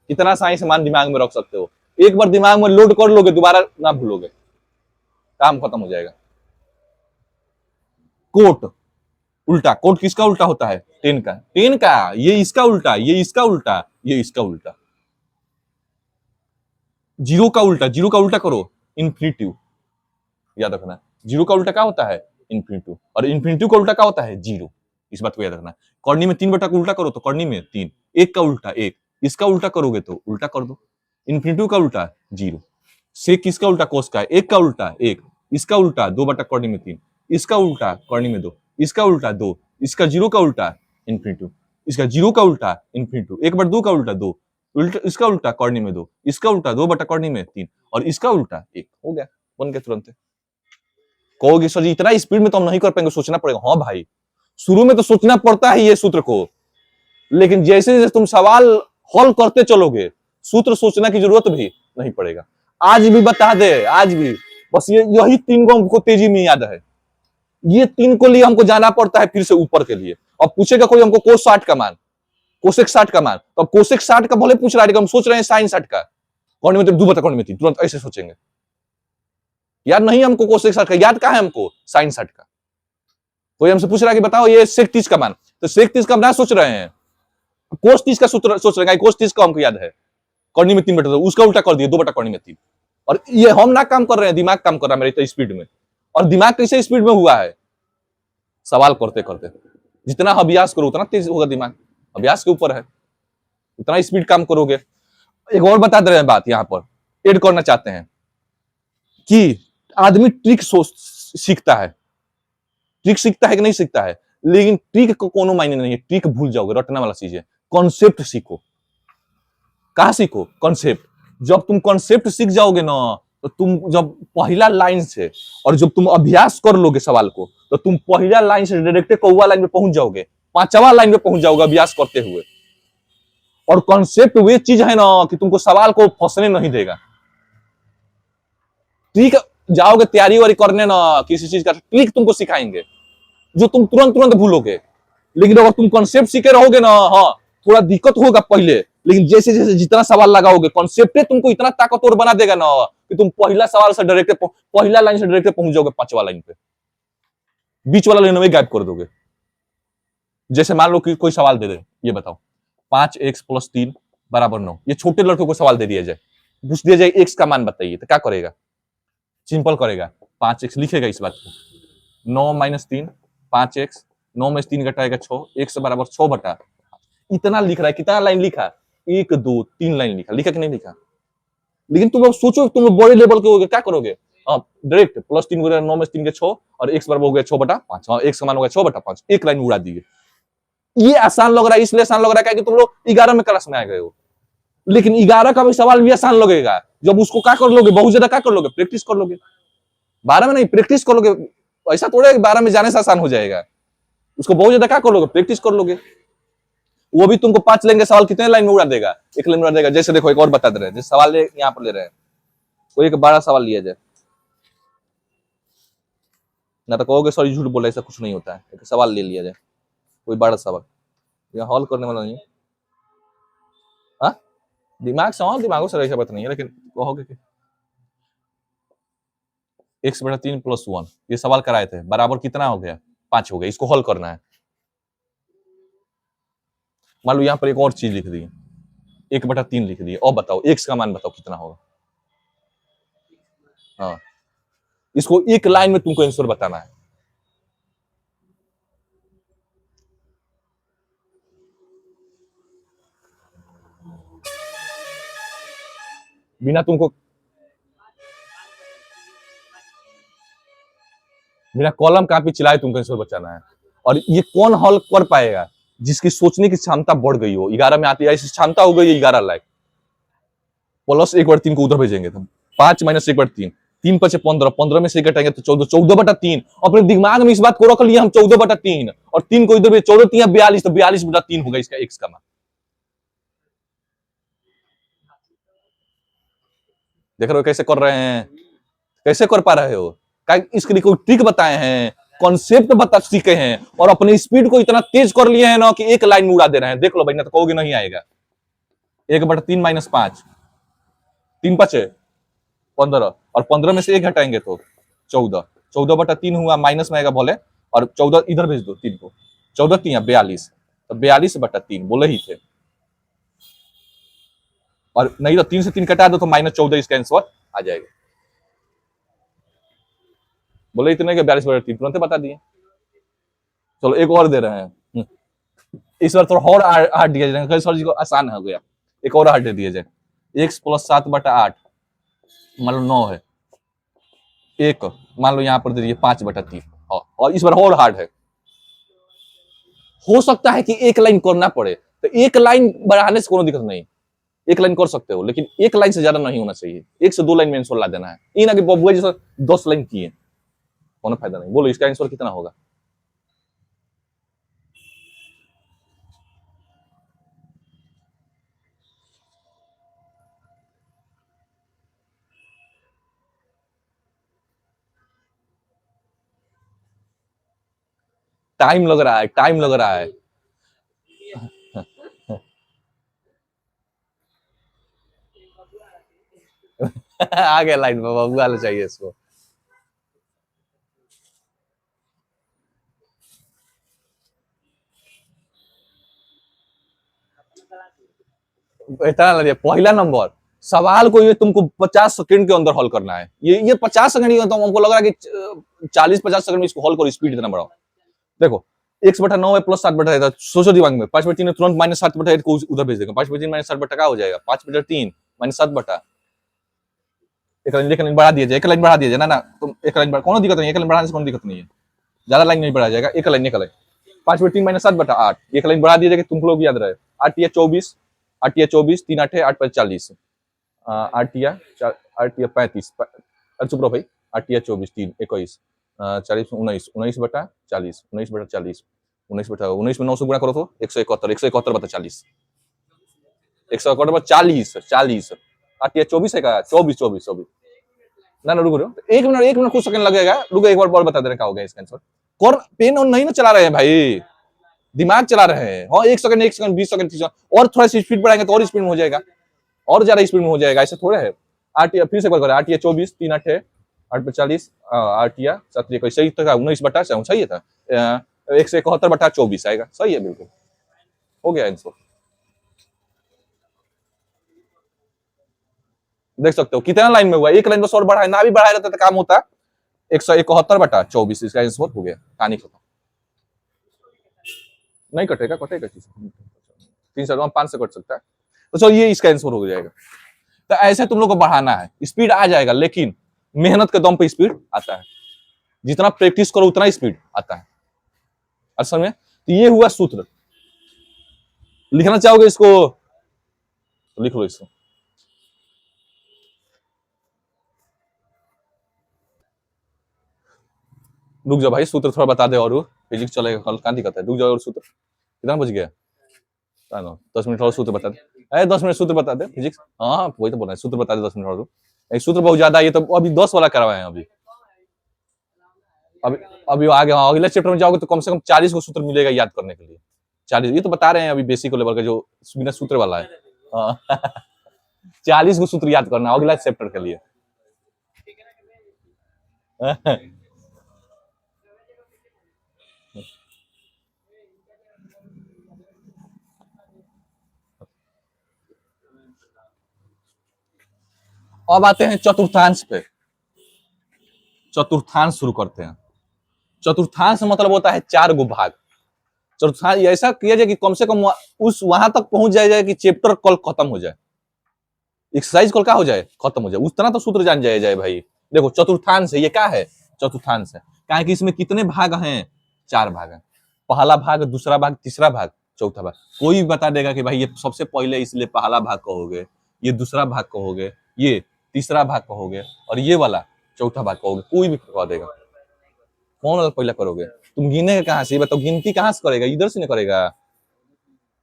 कितना साइंस मान दिमाग में रख सकते हो, एक बार दिमाग में लोड कर लोगे दोबारा ना भूलोगे, काम खत्म हो जाएगा। कोट उल्टा, कोट किसका उल्टा होता है? 10 का, 10 का, ये इसका उल्टा, ये इसका उल्टा, ये इसका उल्टा। जीरो का उल्टा, जीरो का उल्टा करो इन्फिनिटिव, याद रखना। जीरो का उल्टा क्या होता है? इन्फिनिटिव, और इन्फिनिटिव का उल्टा क्या होता है? जीरो। इस बात को याद रखना। कॉर्नी में 3 बटा का उल्टा करो तो कॉर्नी में 3, एक का उल्टा 1, इसका उल्टा करोगे तो उल्टा कर दो। इन्फिनिटिव का उल्टा जीरो, सेक किसका उल्टा? कोस का, एक का उल्टा 1, इसका उल्टा 2 बटा कॉर्नी में 3, इसका उल्टा कॉर्नी में 2, इसका उल्टा 2, इसका जीरो का उल्टा इन्फिनिटिव, इसका जीरो का उल्टा इन्फिनिटिव, 1/2 का उल्टा 2, उल्टा इसका उल्टा कॉर्नी में 2, इसका उल्टा 2 बटा कॉर्नी में 3, और इसका उल्टा 1। हो गया, बन गया तुरंत। कहोगे सर जी इतना स्पीड में तो हम नहीं कर पाएंगे, सोचना पड़ेगा। हाँ भाई, शुरू में तो सोचना पड़ता है ये सूत्र को, लेकिन जैसे जैसे तुम सवाल हल करते चलोगे सूत्र सोचने की जरूरत भी नहीं पड़ेगा। आज भी बता दे, आज भी बस ये यही 3 को हमको तेजी में याद है, ये 3 को लिए हमको जाना पड़ता है फिर से ऊपर के लिए। अब पूछेगा कोई हमको कोस 60 का मान, कोसेक 60 का मान, तो अब कोसेक 60 का भले पूछ रहा है, हम सोच रहे हैं साइन 60 का, कौन में 2 बटा कौन में 3, तुरंत ऐसे सोचेंगे। याद नहीं हमको कोसेक 60 का, याद कहां है हमको? साइन 60 का। कोई हमसे पूछ रहा है कि बताओ ये सेक 30 का मान, तो सेक 30 का हम ना सोच रहे हैं, कोस 30 का सूत्र सोच रहे हैं। कोस 30 का हमको याद है, कॉर्नी में 3 बटा 2, उसका उल्टा कर दिए 2 बटा कॉर्नी में 3। और ये हम ना काम कर रहे हैं, दिमाग काम कर रहा है मेरे इतना स्पीड में। और दिमाग कैसे स्पीड में हुआ है? सवाल करते करते। जितना अभ्यास करो उतना तेज होगा दिमाग, अभ्यास के ऊपर है, उतना स्पीड काम करोगे। एक और बता दे रहे हैं बात, यहां पर ऐड करना चाहते हैं कि आदमी ट्रिक सीखता है, ट्रिक सीखता है कि नहीं सीखता है, लेकिन ट्रिक को कोनो मायने नहीं है, ट्रिक भूल जाओगे, रटने वाला चीज है। कॉन्सेप्ट सीखो। कहां सीखो? कॉन्सेप्ट। जब तुम कॉन्सेप्ट सीख जाओगे ना, तो तुम जब पहला लाइन से, और जब तुम अभ्यास कर लोगे सवाल को, तो तुम पहला लाइन से डायरेक्ट कौवा लाइन में पहुंच जाओगे, 5वां लाइन में पहुंच जाओगे अभ्यास करते हुए। और कॉन्सेप्ट वे चीज है ना कि तुमको सवाल को फंसने नहीं देगा। ट्रिक जाओगे तैयारी वारी करने ना किसी चीज का, ट्रिक तुमको सिखाएंगे जो तुम तुरंत तुरंत भूलोगे। लेकिन अगर तुम कॉन्सेप्ट सीखे रहोगे ना, हाँ थोड़ा दिक्कत होगा पहले, लेकिन जैसे जैसे जितना सवाल लगाओगे, कॉन्सेप्ट तुमको इतना ताकतवर बना देगा ना कि तुम पहला सवाल से डायरेक्ट, पहला लाइन से डायरेक्ट पहुंच जाओगे 5वां लाइन पे, बीच वाला लाइन में गायब कर दोगे। जैसे मान लो कि कोई सवाल दे दे, ये बताओ 5x + 3 = 9, ये छोटे लड़कों को सवाल दे दिया जाए, पूछ दिया जाए x का मान बताइए, तो क्या करेगा? सिंपल करेगा, 5x लिखेगा इस बात को, 9 - 3 5x, 9 में से 3 घटाएगा 6, x = 6 बटा, इतना लिख रहा है। कितना लाइन लिखा? 1 2 3 लाइन लिखा, लिखा कि नहीं लिखा? लेकिन तुम अब सोचो, तुम बड़े लेवल के हो गए, क्या करोगे? डायरेक्ट +3 गुना 9 में से 3 के 6, और x बराबर हो गया 6/5, हाँ x का मान हो गया 6/5, एक लाइन उड़ा दिए। ये आसान लग रहा है, इसलिए आसान लग रहा है कि तुम लोग 11 में क्लास में आ गए हो, लेकिन 11 का भी सवाल भी आसान लगेगा जब उसको क्या कर लोगे, बहुत ज्यादा क्या कर लोगे, प्रैक्टिस कर लोगे। 12 में नहीं, प्रैक्टिस कर लोगे। ऐसा थोड़ा है 12 में जाने से आसान हो जाएगा, उसको बहुत ज्यादा क्या कर लोगे, प्रैक्टिस कर लोगे। वो भी तुमको 5 लेंगे सवाल, कितने लाइन में उड़ा देगा? एक लाइन में उड़ा देगा। जैसे देखो एक और बता दे रहे हैं, जैसे सवाल यहाँ पर ले रहे हैं, कोई एक बड़ा सवाल लिया जाए, ना तो कहोगे सॉरी झूठ बोला, ऐसा कुछ नहीं होता है। एक सवाल ले लिया जाए, कोई बड़ा सवाल, यहाँ हॉल करने वाला नहीं है, हाँ दिमाग से, हाँ दिमागों से ऐसा बात नहीं है, लेकिन कहोगे कि x/3 + 1, ये सवाल कराए थे, बराबर कितना हो गया? 5 हो गया, इसको हल करना है। मान लो यहाँ पर एक और चीज लिख दी, 1/3 लिख दिए, और बताओ x का मान बताओ कितना होगा? हाँ, इसको एक लाइन में तुमको आंसर बताना है। बिना तुमको, बिना कॉलम कापी चलाए तुमको आंसर बचाना है। और ये कौन हल कर पाएगा? जिसकी सोचने की क्षमता बढ़ गई हो, 11 में आती है ऐसी क्षमता हो गई है 11 लाख, प्लस 1/3 को उधर भेजेंगे तुम, 5 - 1/3, 3 × 5 = 15, 15 में से घटाएंगे तो 14, 14/3। अपने दिमाग में इस बात को रख लिया हम, 14/3, और 3 को इधर, 14 × 3 = 42, तो 42/3 होगा इसका x का मान। देख रहे हो कैसे कर रहे हैं, कैसे कर पा रहे हो? इसके लिए कोई ट्रिक बताए हैं कॉन्सेप्ट बता सीखे हैं और अपनी स्पीड को इतना तेज कर लिए हैं ना कि एक लाइन में उड़ा दे रहे हैं। देख लो भाई, ना तो कहोगे नहीं आएगा। 1/3 - 5, 3×5 = 15, और 15 में से एक हटाएंगे तो 14, 14/3 हुआ, माइनस में आएगा बोले, और 14 इधर भेज दो 3 को, 14×3 = 42, तो 42/3 बोले ही थे। और नहीं तो 3 से 3 कटा दो तो -14 इसका आंसर आ जाएगा। बोले इतने के 42/3 तुरंत बता दिए। चलो एक और दे रहे हैं, इस बार थोड़ा और हार्ड दिया जाएगा, सर जी को आसान हो गया, एक और हार्ड दे दिया जाए। x + 7/8 मान लो 9 है, एक मान लो यहाँ पर दे दिए 5/3, और इस बार और हार्ड है। हो सकता है कि एक लाइन करना पड़े, तो एक लाइन बढ़ाने से कोई दिक्कत नहीं, एक लाइन कर सकते हो, लेकिन एक लाइन से ज्यादा नहीं होना चाहिए। 1 से 2 लाइन में आंसर ला देना है, ये ना कि बबुआ जैसा 10 लाइन किए, होना फायदा नहीं। बोलो इसका आंसर कितना होगा? टाइम लग रहा है, टाइम लग रहा है। आ गया लाइन में, बबुआ चाहिए इसको। इतना लगे पहला नंबर सवाल को ये तुमको 50 सेकंड के अंदर हल करना है। ये 50 सेकंड ही, तो हमको लग रहा है कि 40-50 सेकंड में इसको हल करो, स्पीड इतना बढ़ाओ। देखो x/9 है प्लस 7/8, सोचो दिमाग में, 5/3 तुरंत -7/8 को उधर भेज देगा, 5/3 -7 का हो जाएगा 5/3 -7 एक लाइन बढ़ा दिया जाए, एक लाइन बढ़ा दिया जाए ना, तुम एक लाइन कोनो दिक्कत नहीं है, एक लाइन बढ़ाने से कोनो दिक्कत नहीं है, ज्यादा लाइन नहीं बढ़ा जाएगा, एक लाइन 5/3 -7/8, एक लाइन बढ़ा दिया जाएगा, तुम लोग याद रहे। 8×24, 8×24, 3×8 8×40, 8×8 चुप रहो भाई, 8×24 3 21, 40 19, 19/40, 19/40, 19 में 9 से गुणा करो तो 171, 171/40, 171/40, 40, 8×24 है का 24, 24, 24। ना ना रुको, 1 मिनट कुछ सेकंड लगेगा, रुको एक बार बता दे रहे क्या होगा इसका आंसर। कौन पेन ऑन नहीं ना चला रहे हैं भाई, दिमाग चला रहे हैं। हाँ 1 सेकंड 20 सेकंड 30 सेकंड और थोड़ा सी स्पीड बढ़ाएंगे तो और स्पीड में हो जाएगा, और ज्यादा स्पीड में हो जाएगा, ऐसे थोड़ा है। फिर से करें, 8×24 3×8 8/40, 8×7 सही था, 19/7 सही था, 171/24 आएगा, सही है बिल्कुल, हो गया आंसर। देख सकते हो कितना लाइन में हुआ, एक लाइन बस और बढ़ाए ना, भी बढ़ाया रहता तो काम होता। 171/24 इसका आंसर हो गया, कहानी खत्म। नहीं कटेगा, कटेगा 3 से 5 से कट सकता है, तो चलो ये इसका आंसर हो जाएगा। तो ऐसे तुम लोग को बढ़ाना है, स्पीड आ जाएगा, लेकिन मेहनत के दम पे स्पीड आता है, जितना प्रैक्टिस करो उतना स्पीड आता है। असल में तो ये हुआ सूत्र। लिखना चाहोगे इसको तो लिख लो इसको। रुक जाओ भाई, सूत्र थोड़ा बता दे, और फिजिक्स चलेगा कल, कहां दिक्कत है, रुक जाओ। और सूत्र कितना बज गया? 10 मिनट और सूत्र बता दे, 10 मिनट सूत्र बता दे फिजिक्स। हाँ वही तो बोल रहा है, सूत्र बता दे 10 मिनट और। सूत्र बहुत ज्यादा, ये तो अभी 10 वाला करवाए हैं अभी। अभी अभी आगे, हाँ अगले चैप्टर में जाओगे तो कम से कम 40 को सूत्र मिलेगा याद करने के लिए। 40, ये तो बता रहे हैं अभी बेसिक लेवल का जो बिना सूत्र वाला है। 40 को सूत्र याद करना अगला चैप्टर के लिए। अब आते हैं चतुर्थांश पे। चतुर्थांश शुरू करते हैं। चतुर्थांश मतलब होता है 4 गो भाग। चतुर्थांश ऐसा किया जाए कि कम से कम उस वहां तक पहुंच जाए कि चैप्टर कल खत्म हो जाए, एक्सरसाइज कल का हो जाए, खत्म हो जाए, उस तरह तो सूत्र जान जाए भाई। देखो चतुर्थांश है, ये क्या है? चतुर्थांश है, क्या है कि इसमें कितने भाग हैं? 4 भाग हैं। पहला भाग, दूसरा भाग, तीसरा भाग, चौथा भाग। कोई भी बता देगा कि भाई ये सबसे पहले इसलिए पहला भाग कहोगे, ये दूसरा भाग कहोगे, ये तीसरा भाग कहोगे, और ये वाला चौथा भाग कहोगे, कोई भी कह देगा। कौन वाला पहला करोगे? तुम गिने कहाँ से? बताओ, गिनती कहाँ से करेगा? इधर से नहीं करेगा,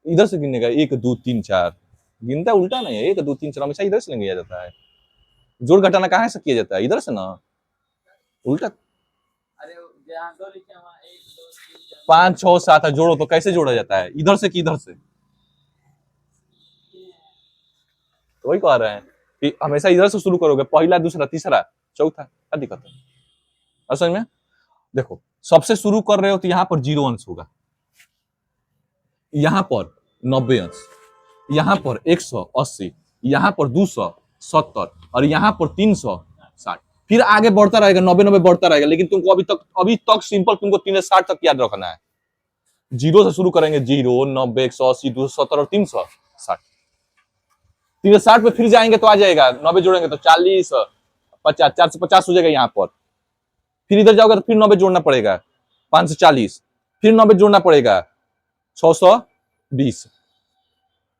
इधर से गिनेगा 1 2 3 4। गिनता उल्टा नहीं है, 1 2 3 4 हमेशा इधर से लिया जाता है। जोड़ घटाना कहाँ से किया जाता है? इधर से ना, उल्टा। 5 6 7 है, जोड़ो तो कैसे जोड़ा जाता है, इधर से कि इधर से? तो वही कह रहे हैं कि हमेशा इधर से शुरू करोगे, पहला दूसरा तीसरा चौथा, क्या दिक्कत है? असल में देखो, सबसे शुरू कर रहे हो तो यहाँ पर 0 अंश होगा, यहाँ पर 90 अंश, यहाँ पर 180, यहाँ पर 270 और यहाँ पर 360। फिर आगे बढ़ता रहेगा, 90 90 बढ़ता रहेगा, लेकिन तुमको अभी तक सिंपल तुमको 360 तक याद रखना है। 0 से शुरू करेंगे, 0 90 180 270 और 360। 360 पे फिर जाएंगे तो आ जाएगा, 90 जोड़ेंगे तो 40 50 450 हो जाएगा यहाँ पर। फिर इधर जाओगे तो फिर 90 जोड़ना पड़ेगा, 540, फिर 90 जोड़ना पड़ेगा 620,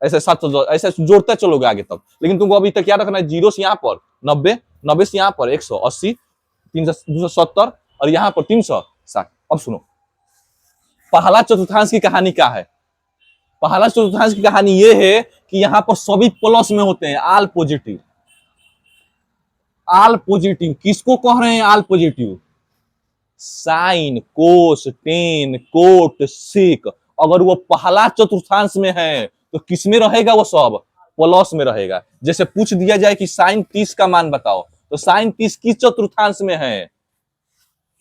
ऐसे 700, ऐसे जोड़ते चलोगे आगे तक। लेकिन तुमको अभी तक याद रखना है, 0 से यहाँ पर 90, 90 से यहाँ पर 180, 270 और यहाँ पर 360। अब सुनो, पहला चतुर्थांश की कहानी क्या है? पहला चतुर्थांश की कहानी ये है कि यहाँ पर सभी प्लस में होते हैं, आल पॉजिटिव। आल पॉजिटिव किसको कह रहे हैं? All positive, sine cos tan cot sec. अगर वो पहला चतुर्थांश में है तो किस में रहेगा? वो सब प्लस में रहेगा। जैसे पूछ दिया जाए कि साइन 30 का मान बताओ, तो साइन 30 किस चतुर्थांश में है?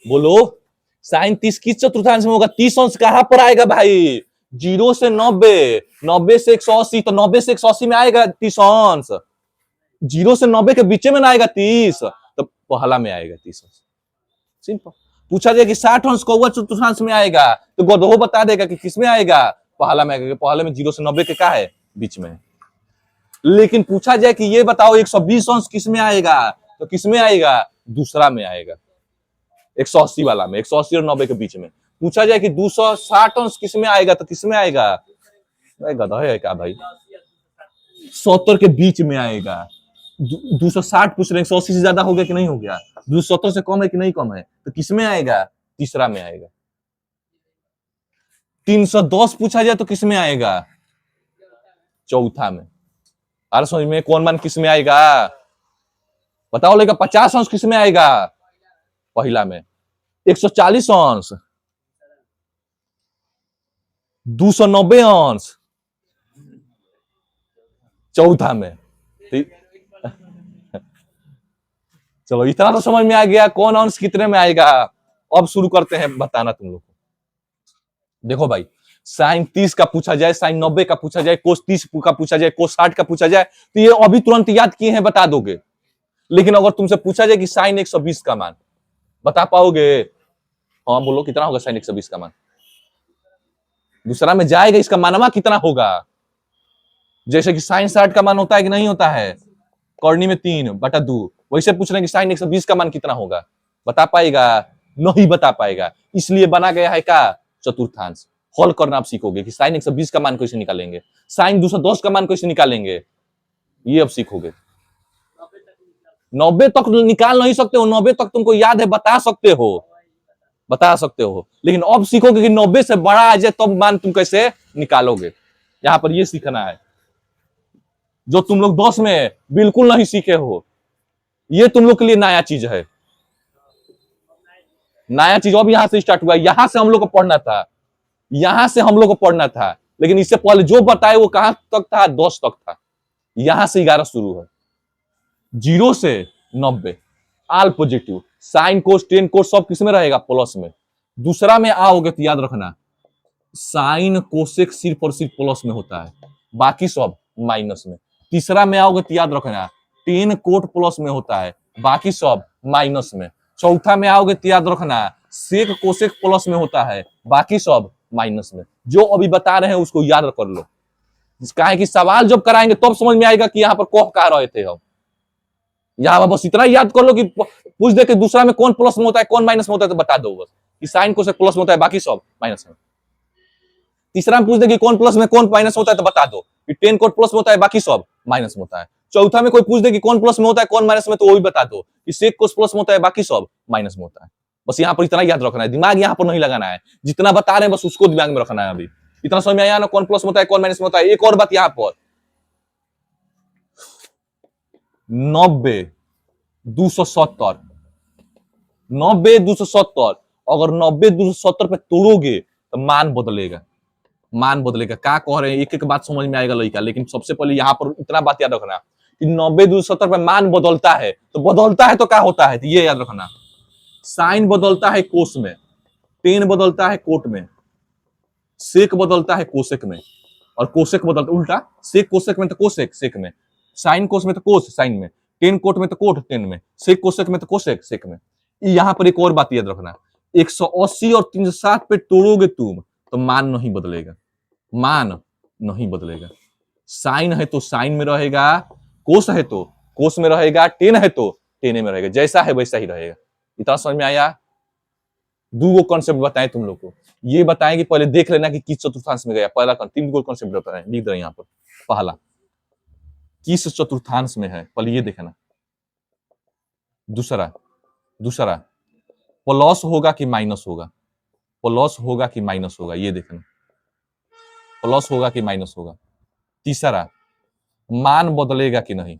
बोलो, साइन 30 किस चतुर्थांश में होगा? 30 अंश कहां पर आएगा भाई? 0 से 90, 90 से 180, तो 90 से 180 में आएगा 30 अंश। 0 से 90 के बीच में ना आएगा 30, तो पहला में आएगा 30 अंश। सिंपल। पूछा जाए कि 60 अंश कौवा चतुर्थांश में आएगा, तो गधो बता देगा कि किसमें आएगा? पहला में आएगा। पहले में 0 से 90 के क्या है? बीच में। लेकिन पूछा जाए कि ये बताओ 120 अंश किसमें आएगा, तो किसमें आएगा? दूसरा में आएगा, 180 वाला में, 180 और 90 के बीच में। पूछा जाए कि 260 अंश किसमें आएगा, तो किसमें आएगा? गधा है क्या भाई? 70 के बीच में आएगा। 260 पूछ रहे हैं, 180 से ज्यादा हो गया कि नहीं हो गया? 270 से कम है कि नहीं कम है? तो किसमें आएगा? तीसरा में आएगा। 310 पूछा जाए तो किसमें आएगा? चौथा में। अरे समझ में, कौन मान किसमें आएगा बताओ? लेगा 50 अंश किसमें आएगा? पहला में। 140 अंश, 290 अंश चौथा में। चलो, इतना तो समझ में आ गया कौन अंश कितने में आएगा। अब शुरू करते हैं बताना तुम लोग को। देखो भाई, साइन 30 का पूछा जाए, साइन 90 का पूछा जाए, कोस 30 का पूछा जाए, कोस 60 का पूछा जाए, तो ये अभी तुरंत याद किए हैं, बता दोगे। लेकिन अगर तुमसे पूछा जाए कि साइन 120 का मान, बता पाओगे? हाँ बोलो, कितना होगा साइन 120 का मान? दूसरा में जाएगा, इसका मानवा कितना होगा? जैसे कि साइन 60 का मान होता है कि नहीं होता है? करनी में 3/2। वैसे पूछ रहे हैं कि साइन 120 का मान कितना होगा? बता पाएगा? नहीं बता पाएगा। इसलिए बना गया है क्या? चतुर्थांश। हल करना आप सीखोगे कि साइन 120 का मान कैसे निकालेंगे, साइन 210 का मान कैसे निकालेंगे, ये अब सीखोगे। 90 तक निकाल नहीं सकते हो, 90 तक तुमको याद है, बता सकते हो, लेकिन अब सीखोगे कि 90 से बड़ा आ जाए तब मान तुम कैसे निकालोगे। यहां पर ये सीखना है जो तुम लोग 10 में बिल्कुल नहीं सीखे हो। ये तुम लोग के लिए नया चीज है। नया चीज अब यहां से स्टार्ट हुआ। यहां से हम लोग को पढ़ना था, लेकिन इससे पहले जो बताए वो कहां तक था? 10 तक था। यहां से 11 शुरू है। 0 से 90 आल पॉजिटिव, साइन कोस टेन कोस सब किसमें रहेगा? प्लस में। दूसरा में आओगे तो याद रखना, साइन कोसेक सिर्फ और सिर्फ प्लस में होता है, बाकी सब माइनस में। तीसरा में आओगे तो याद रखना, टेन कोट प्लस में होता है, बाकी सब माइनस में। चौथा में आओगे तो याद रखना, सेक कोसेक प्लस में होता है, बाकी सब माइनस में। जो अभी बता रहे हैं उसको याद कर लो, है कि सवाल जब कराएंगे तब समझ में आएगा कि यहाँ पर कह कह रहे थे हम। यहाँ बस इतना याद कर लो कि पूछ दे कि दूसरा में कौन प्लस में होता है कौन माइनस में होता है, तो बता दो बस कि साइन कोसेक प्लस में होता है, बाकी सब माइनस में। तीसरा में पूछ दे कि कौन प्लस में कौन माइनस होता है, तो बता दो कि टेन कोट प्लस में होता है, बाकी सब माइनस में होता है। चौथा में कोई पूछ दे कि कौन प्लस में होता है कौन माइनस में, तो वो भी बता दो कि सेक कोस प्लस में होता है, बाकी सब माइनस में होता है। बस यहाँ पर इतना याद रखना है, दिमाग यहाँ पर नहीं लगाना है। जितना बता रहे हैं बस उसको दिमाग में रखना है। अभी इतना समझ में आया ना कौन प्लस में होता है कौन माइनस में होता है। एक और बात यहाँ पर, 90 270, 90 270 अगर 90 270 पे तोड़ोगे तो मान बदलेगा। मान बदलेगा, क्या कह रहे हैं, एक एक बात समझ में आएगा लड़का, लेकिन सबसे पहले यहाँ पर इतना बात याद रखना कि 90 270 पे मान बदलता है, तो बदलता है तो क्या होता है, तो ये याद रखना, साइन बदलता है कोस में, टेन बदलता है कोट में, सेक बदलता है कोसेक में, और कोसेक बदलता उल्टा, सेक कोसेक में तो कोसेक सेक में, साइन कोस में तो कोस साइन में, टेन कोट में तो कोट टेन में, सेक कोसेक में तो कोसेक सेक में। यहाँ पर एक और बात याद रखना, 180 और 360 पे तोड़ोगे तुम तो मान नहीं बदलेगा, मान नहीं बदलेगा। साइन है तो साइन में रहेगा, कोस है तो कोस में रहेगा, टेन है तो टेने में रहेगा, जैसा है वैसा ही रहेगा। इतना समझ में आया? दो कॉन्सेप्ट बताएं तुम लोग को, ये बताएं कि पहले देख लेना कि किस चतुर्थांश में गया, पहला तीन गो कॉन्सेप्ट बताएं, लिख दे यहाँ पर। पहला किस चतुर्थांश में है, पहले ये देखना। दूसरा दूसरा प्लस होगा कि माइनस होगा, प्लस होगा कि माइनस होगा, ये देखना, प्लस होगा कि माइनस होगा। तीसरा मान बदलेगा कि नहीं,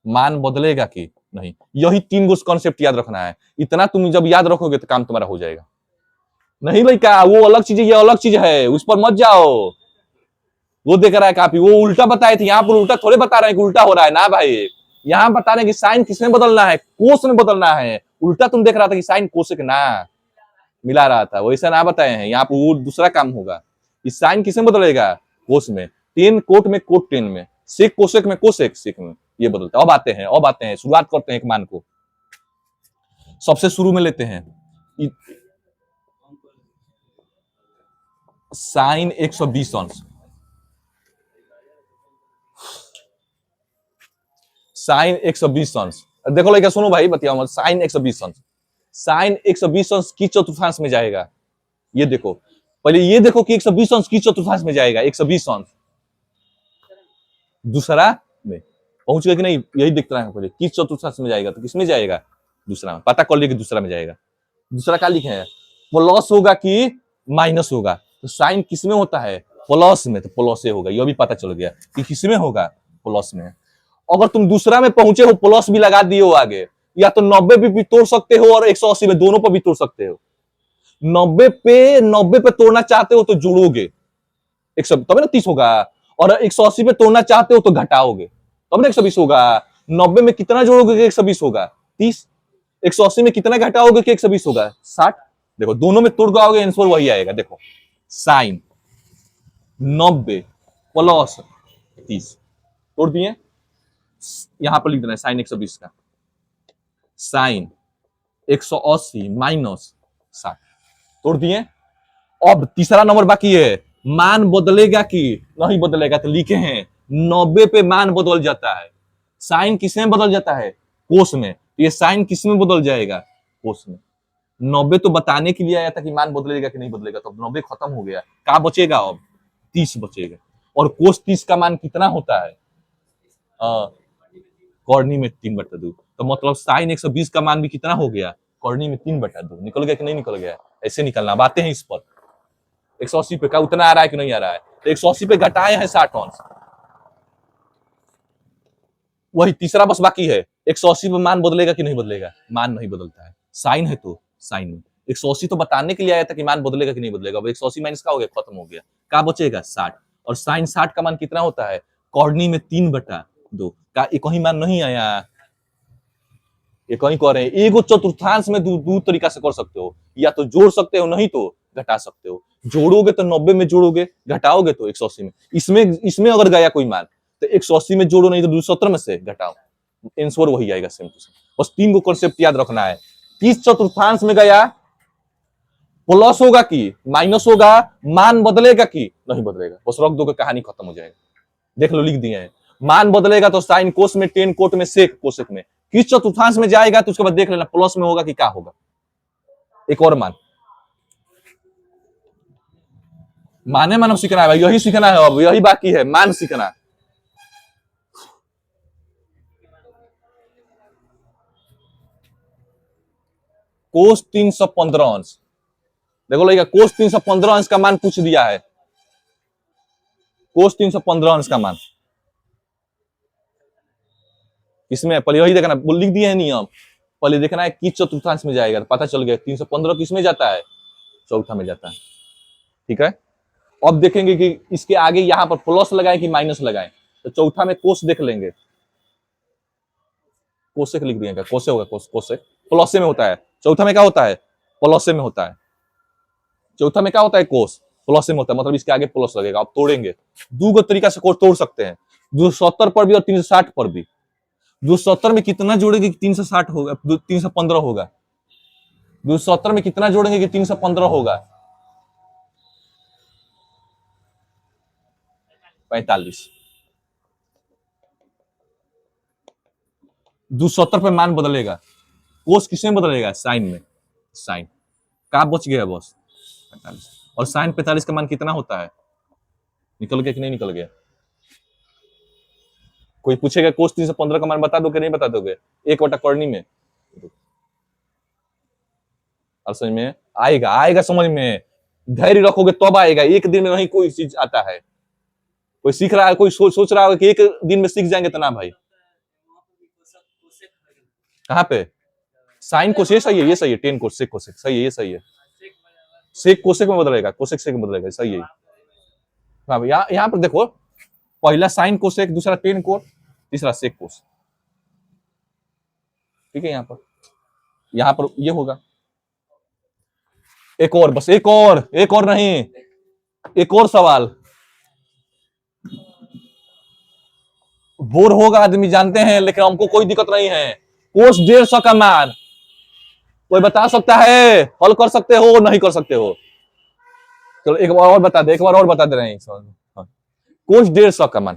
मान बदलेगा कि नहीं। यही तीन गो कॉन्सेप्ट याद रखना है। इतना तुम जब याद रखोगे तो काम तुम्हारा हो जाएगा। नहीं लड़का, वो अलग चीज है, ये अलग चीज है, उस पर मत जाओ। वो देख रहा है काफी, वो उल्टा बताए थे, यहाँ पर उल्टा थोड़े बता रहे हैं कि उल्टा हो रहा है ना भाई। यहाँ बता रहे हैं कि साइन किसमें बदलना है, कोस में बदलना है। उल्टा तुम देख रहा था कि साइन कोसेक ना मिला रहा था, वैसा ना बताए हैं। यहाँ पर वो दूसरा काम होगा, इस साइन किसमें बदलेगा, कोस में, टेन कोट में कोट टेन में, सेक कोसेक में कोसेक सेक में, ये बदलता है। अब आते हैं शुरुआत करते हैं एक मान को। सबसे शुरू में लेते हैं साइन 120 अंश, साइन 120 अंश। देखो लड़का सुनो भाई, बतियाओ मत। साइन 120 अंश, साइन 120 अंश की चतुर्थांश में जाएगा। ये देखो, पहले ये देखो कि 120 अंश की चतुर्थांश में जाएगा, 120 अंश दूसरा में पहुंच गया कि नहीं, यही देखते रहे पहले किस चतुर्थांश में जाएगा, तो किसमें जाएगा, दूसरा में। पता कर लिया कि दूसरा में जाएगा। दूसरा क्या लिखे हैं, प्लस होगा कि माइनस होगा, तो साइन किसमें होता है, प्लस में, तो प्लस से होगा। यह भी पता चल गया कि किसमें होगा, प्लस में। अगर तुम दूसरा में पहुंचे हो, प्लस भी लगा दिए हो आगे, या तो 90 भी तोड़ सकते हो और 180 में, दोनों पर भी तोड़ सकते हो। 90 पे तोड़ना चाहते हो तो जोड़ोगे, 100 तब ना 30 होगा, और 180 पे तोड़ना चाहते हो तो घटाओगे, तब ना 120 होगा। 90 में कितना जोड़ोगे कि 120 होगा, 30। 180 में कितना घटाओगे कि 120 होगा, 60। देखो दोनों में तोड़ गाओगे, आंसर वही आएगा। देखो साइन 90 प्लस 30 तोड़ दिए, यहां पर लिख देना है साइन 120 का, साइन 180 माइनस 60 तोड़ दिए। अब तीसरा नंबर बाकी है, मान बदलेगा कि नहीं बदलेगा, तो लिखे हैं 90 पे मान बदल जाता है। साइन किसमें बदल जाता है, कोस में, तो ये साइन किसमें बदल जाएगा, कोस में। 90 तो बताने के लिए आया था कि मान बदलेगा कि नहीं बदलेगा, तो 90 खत्म हो गया, क्या बचेगा, अब 30 बचेगा। और कोस 30 का मान कितना होता है, कॉर्नी में 3/2, तो मतलब साइन 120 का मान भी कितना हो गया, कॉर्नी में 3/2। निकल गया कि नहीं निकल गया, ऐसे निकलना। बातें हैं इस पर। 180 पे का उतना आ रहा है कि नहीं आ रहा है, तो 180 पे घटाए हैं 60 अंश। वही तीसरा बस बाकी है, 180 पे मान बदलेगा कि नहीं बदलेगा, मान नहीं बदलता है। साइन है तो साइन में, 180 तो बताने के लिए आया था कि मान बदलेगा कि नहीं बदलेगा। अब 180 माइनस का हो गया, खत्म हो गया, क्या बचेगा, 60। और साइन 60 का मान कितना होता है, कॉर्नी में 3/2 का। एक ही मान नहीं आया, एक ही कह रहे हैं। एगो चतुर्थांश में दो तरीका से कर सकते हो, या तो जोड़ सकते हो, नहीं तो घटा सकते हो। जोड़ोगे तो 90 में जोड़ोगे, घटाओगे तो 180 में। इसमें अगर गया कोई मान तो 180 में जोड़ो, नहीं तो 270 में से घटाओ, आंसर वही आएगा, सेम टू सेम। बस तीन गो कॉन्सेप्ट याद रखना है, किस चतुर्थांश में गया, प्लस होगा कि माइनस होगा, मान बदलेगा कि नहीं बदलेगा, बस रख दो, कहानी खत्म हो जाएगा। देख लो, लिख दिए हैं। मान बदलेगा तो साइन कोस में, टेन कोट में, सेक कोसेक में। किस चतुर्थांश में जाएगा तो उसके बाद देख लेना प्लस में होगा कि क्या होगा। एक और मान, माने मानव सीखना है भाई, यही सीखना है, अब यही बाकी है, मान सीखना। कोस 315 अंश। देखो लड़का, कोस 315 अंश का मान पूछ दिया है, कोस 315 अंश का मान इसमें पहले यही देखना, लिख दिए है नियम। पहले देखना है किस चतुर्थांश में जाएगा, पता चल गया 315 किस में जाता है, चौथा में जाता है। ठीक है, अब देखेंगे कि इसके आगे यहाँ पर प्लस लगाएं कि माइनस लगाएं, तो चौथा में कोस देख लेंगे, कोसेक लिख दिएगा, कोसे होगा, कोसेक प्लस में होता है, चौथा में क्या होता है, प्लस में होता है, चौथा में क्या होता है, कोस प्लस में होता है, मतलब इसके आगे प्लस लगेगा। अब तोड़ेंगे, दो तरीका से कोस तोड़ सकते हैं, 270 पर भी और 360 पर भी। 270 में कितना जोड़ेंगे कि 360 होगा, 315 होगा, 270 में कितना जोड़ेंगे कि 315 होगा, 45। 270 पे मान बदलेगा, कोस किसमें बदलेगा, साइन में, साइन का बच गया बस 45, और साइन 45 का मान कितना होता है, निकल गया कि नहीं निकल गया। कोई पूछेगा कोस 315 का मान बता दो कि नहीं बता दोगे, 1/करनी में, और समझ में आएगा, आएगा समझ में, धैर्य रखोगे तब आएगा, एक दिन में नहीं कोई चीज आता है। कोई सीख रहा है, कोई सोच रहा है कि एक दिन में सीख जाएंगे, तो ना भाई। कहाँ पे साइन कोस, ये सही है, ये सही है, 10 कोसेक कोसेक सही है, ये सही है, सेक कोसेक में बदलेगा, कोसेक सेक में बदलेगा, सही है। हाँ यहाँ पर देखो, पहला साइन कोसेक, दूसरा 10 कोस, तीसरा सेक कोस। ठीक है, यहाँ पर ये होगा। एक और, बस एक और नहीं, एक और सवाल। बोर होगा आदमी जानते हैं, लेकिन हमको कोई दिक्कत नहीं है। कोस 150 का मान कोई बता सकता है, हल कर सकते हो, नहीं कर सकते हो, चलो एक बार और बता दे, एक बार और बता दे रहे हैं। हाँ। कोस 150 का मान,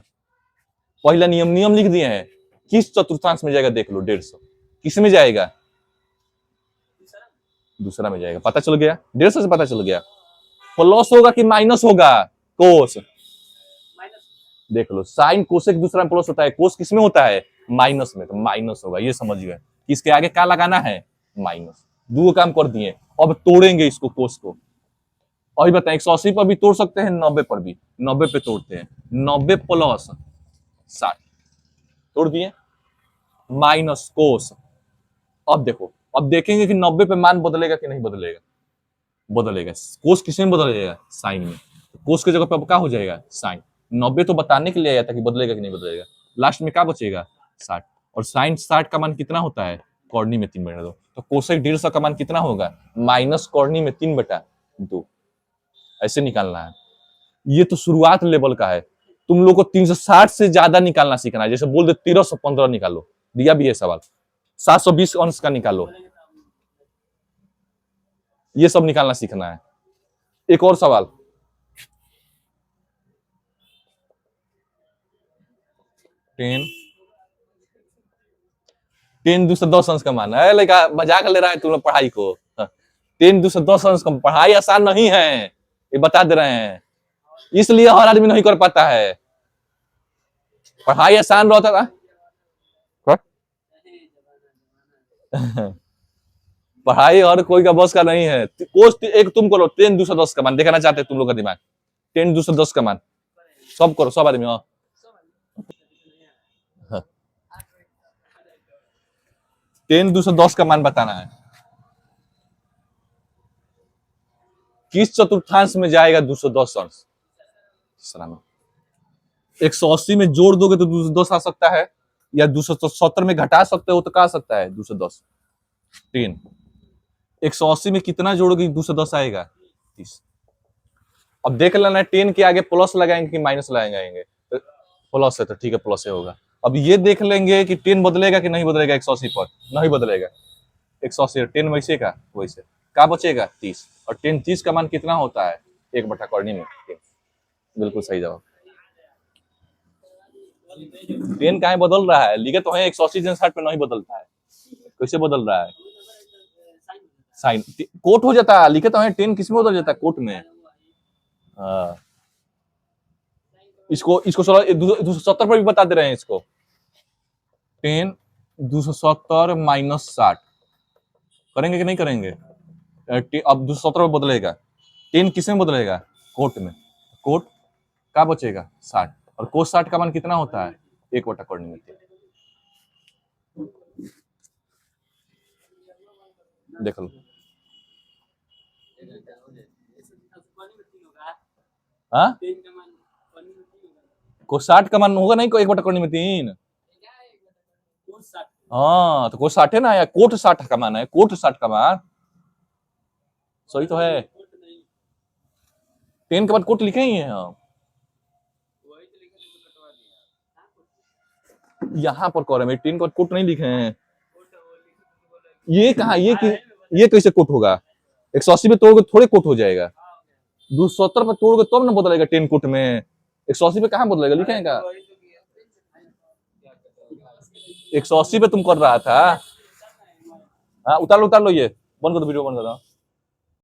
पहला नियम लिख दिए हैं, किस चतुर्थांश में जाएगा देख लो, 150 किस में जाएगा, दूसरा में जाएगा, पता चल गया, 150 से पता चल गया। प्लस होगा कि माइनस होगा, कोस देख लो, साइन कोसेक दूसरा में प्लस होता है, कोस किस में होता है, माइनस में, तो माइनस होगा, ये समझ गए। इसके आगे क्या लगाना है, माइनस। दो काम कर दिए, अब तोड़ेंगे इसको, कोस को। अभी बताएं, 180 पर भी तोड़ सकते हैं, 90 पर भी, 90 पे तोड़ते हैं, 90 प्लस 60 तोड़ दिए, माइनस कोस। अब देखो, अब देखेंगे कि 90 पे मान बदलेगा कि नहीं बदलेगा, बदलेगा। कोस किस में बदलेगा, साइन में, कोस की जगह पे अब क्या हो जाएगा, साइन। 90 तो बताने के लिए आया था कि बदलेगा कि नहीं बदलेगा, लास्ट में क्या बचेगा, 60, और साइन 60 का मान कितना होता है, कॉर्नी में 3/2, तो कोसेक 150 का मान कितना होगा, माइनस कॉर्नी में 3/2, ऐसे निकालना है। ये तो शुरुआत लेवल का है, तुम लोग को 360 से ज्यादा निकालना सीखना है, जैसे बोल दे 1315 निकालो, दिया भी है सवाल, 720 अंश का निकालो, ये सब निकालना सीखना है। एक और सवाल, 10 210 अंश का मान है, लेकिन मजाक ले रहा है तुम लोग पढ़ाई को। 10 210 अंश का पढ़ाई आसान नहीं है, ये बता दे रहे हैं, इसलिए हर आदमी नहीं कर पाता है। पढ़ाई आसान रहता था। पढ़ाई हर कोई का बस का नहीं है। कोस एक तुम करो, 10 210 का मान देखना चाहते हैं तुम लोग का दिमाग, 10 210 का मान सब करो, सब आदमी। 10 210 का मान बताना है, किस चतुर्थांश में जाएगा 210 अंश। 180 में जोड़ दोगे तो 210 आ सकता है, या 270 में घटा सकते हो तो क्या आ सकता है, 210। 10 180 में कितना जोड़ोगे 210 आएगा, 30। अब देख लेना 10 के आगे प्लस लगाएंगे कि माइनस लगाएंगे, तो प्लस है तो ठीक है, प्लस है होगा। अब ये देख लेंगे कि 10 बदलेगा कि नहीं बदलेगा, 180 पर नहीं बदलेगा, 180 10 वैसे का वैसे, क्या बचेगा, 30, और 30 का मान कितना होता है, 1/करनी में 10। बिल्कुल सही जवाब। 10 कहाँ बदल रहा है, लिखे तो है 180 60 पे नहीं बदलता है, कैसे बदल रहा है, साइन कोट हो जाता है, लिखे तो है 10 किस में बदल जाता है, कोट में। हाँ, इसको 270 पर भी बता दे रहे हैं इसको, 10 270 माइनस 60 करेंगे कि नहीं करेंगे, अब 270 में बदलेगा, 10 किस में बदलेगा, कोट में, कोट का बचेगा 60, और कोस 60 का मान कितना होता है, 1/करनी में 3। देख लो। हाँ, को 60 का मान होगा नहीं, को 1/3 में 3। हाँ तो को 60 है ना, या कोट 60 का मान है, कोट 60 का मान सही तो है। 10 के बाद कोट लिखे ही है हम, यहाँ पर कॉलम है 10 के बाद कोट नहीं लिखे हैं। ये कहा, ये कैसे कोट होगा? 180 पे तोड़ के थोड़े कोट हो जाएगा, 270 पे तोड़ के तब ना बदलेगा 10 कोट में। 180 पे कहाँ बदलेगा, लिखेगा? 180 पे तुम कर रहा था। हाँ उतार लो ये, बंद कर दो, वीडियो बंद कर दो।